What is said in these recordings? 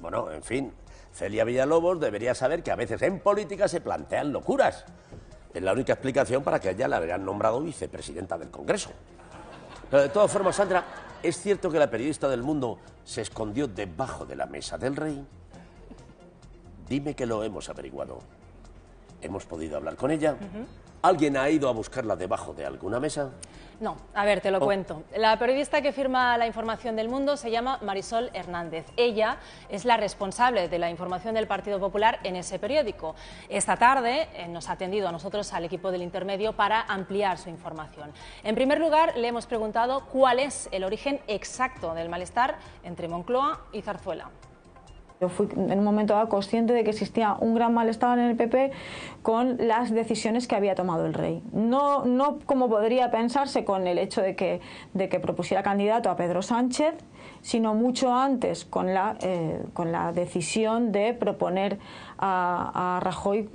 Bueno, en fin, Celia Villalobos debería saber que a veces en política se plantean locuras. Es la única explicación para que a ella la hayan nombrado vicepresidenta del Congreso. Pero de todas formas, Sandra, ¿es cierto que la periodista del Mundo se escondió debajo de la mesa del rey? Dime que lo hemos averiguado. ¿Hemos podido hablar con ella? ¿Alguien ha ido a buscarla debajo de alguna mesa? No, a ver, te lo cuento. La periodista que firma la información del Mundo se llama Marisol Hernández. Ella es la responsable de la información del Partido Popular en ese periódico. Esta tarde nos ha atendido a nosotros, al equipo del Intermedio, para ampliar su información. En primer lugar, le hemos preguntado cuál es el origen exacto del malestar entre Moncloa y Zarzuela. Yo fui en un momento dado consciente de que existía un gran malestar en el PP con las decisiones que había tomado el rey. No como podría pensarse con el hecho de que propusiera candidato a Pedro Sánchez, sino mucho antes con la decisión de proponer a Rajoy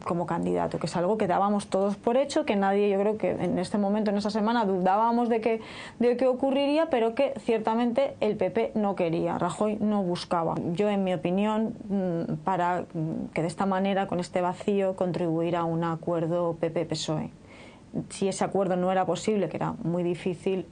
como candidato, que es algo que dábamos todos por hecho, que nadie, yo creo que en este momento, en esa semana, dudábamos de que ocurriría, pero que ciertamente el PP no quería, Rajoy no buscaba. Yo, en mi opinión, para que de esta manera, con este vacío, contribuir a un acuerdo PP-PSOE. Si ese acuerdo no era posible, que era muy difícil,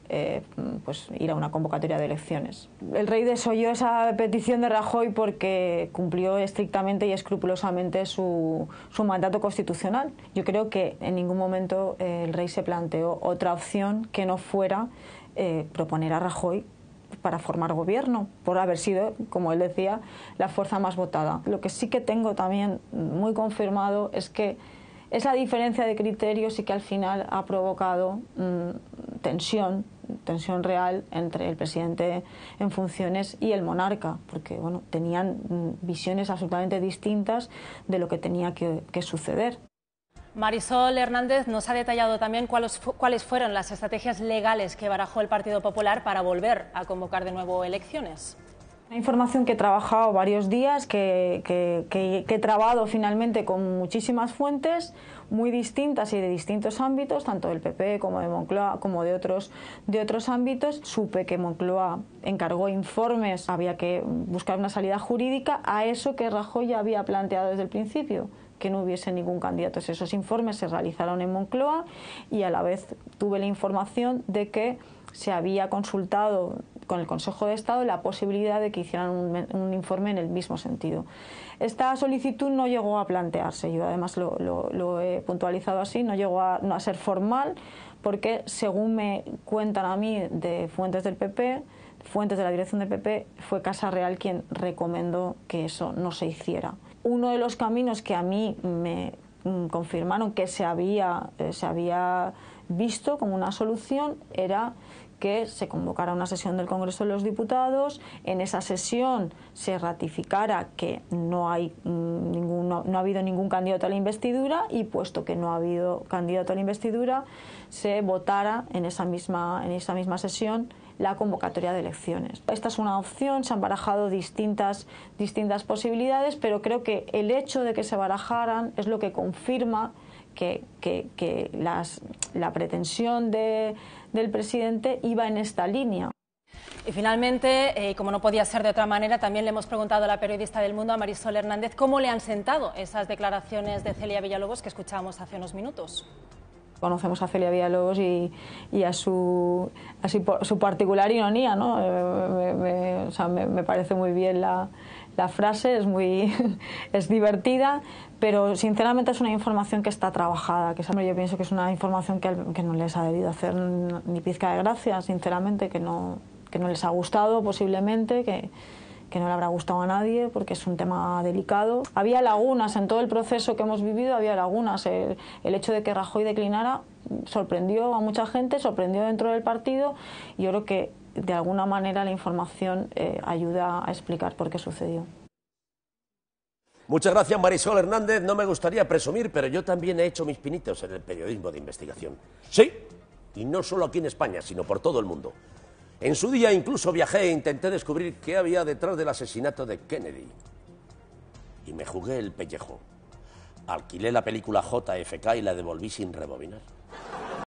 pues ir a una convocatoria de elecciones. El rey desoyó esa petición de Rajoy porque cumplió estrictamente y escrupulosamente su mandato constitucional. Yo creo que en ningún momento el rey se planteó otra opción que no fuera proponer a Rajoy para formar gobierno, por haber sido, como él decía, la fuerza más votada. Lo que sí que tengo también muy confirmado es que esa diferencia de criterios y que al final ha provocado tensión real entre el presidente en funciones y el monarca, porque bueno, tenían visiones absolutamente distintas de lo que tenía que suceder. Marisol Hernández nos ha detallado también cuáles fueron las estrategias legales que barajó el Partido Popular para volver a convocar de nuevo elecciones. Una información que he trabajado varios días, que he trabado finalmente con muchísimas fuentes muy distintas y de distintos ámbitos, tanto del PP como de Moncloa, como de otros ámbitos. Supe que Moncloa encargó informes, había que buscar una salida jurídica a eso que Rajoy ya había planteado desde el principio, que no hubiese ningún candidato. Esos informes se realizaron en Moncloa y a la vez tuve la información de que se había consultado con el Consejo de Estado la posibilidad de que hicieran un informe en el mismo sentido. Esta solicitud no llegó a plantearse, yo además lo he puntualizado así, no llegó a ser formal, porque según me cuentan a mí de fuentes del PP, fuentes de la dirección del PP, fue Casa Real quien recomendó que eso no se hiciera. Uno de los caminos que a mí me confirmaron que se había visto como una solución era que se convocara una sesión del Congreso de los Diputados, en esa sesión se ratificara que no ha habido ningún candidato a la investidura y, puesto que no ha habido candidato a la investidura, se votara en esa misma sesión la convocatoria de elecciones. Esta es una opción, se han barajado distintas posibilidades, pero creo que el hecho de que se barajaran es lo que confirma que la pretensión del presidente iba en esta línea. Y finalmente, como no podía ser de otra manera, también le hemos preguntado a la periodista del Mundo, a Marisol Hernández, cómo le han sentado esas declaraciones de Celia Villalobos que escuchábamos hace unos minutos. Conocemos a Celia Villalobos y a su particular ironía, ¿no? Me parece muy bien la frase, es divertida, pero sinceramente es una información que está trabajada, yo pienso que es una información que no les ha debido hacer ni pizca de gracia, sinceramente, que no les ha gustado posiblemente, que no le habrá gustado a nadie, porque es un tema delicado. Había lagunas en todo el proceso que hemos vivido, había lagunas. El hecho de que Rajoy declinara sorprendió a mucha gente, sorprendió dentro del partido, y yo creo que de alguna manera la información ayuda a explicar por qué sucedió. Muchas gracias, Marisol Hernández. No me gustaría presumir, pero yo también he hecho mis pinitos en el periodismo de investigación. Sí, y no solo aquí en España, sino por todo el mundo. En su día incluso viajé e intenté descubrir qué había detrás del asesinato de Kennedy. Y me jugué el pellejo. Alquilé la película JFK y la devolví sin rebobinar.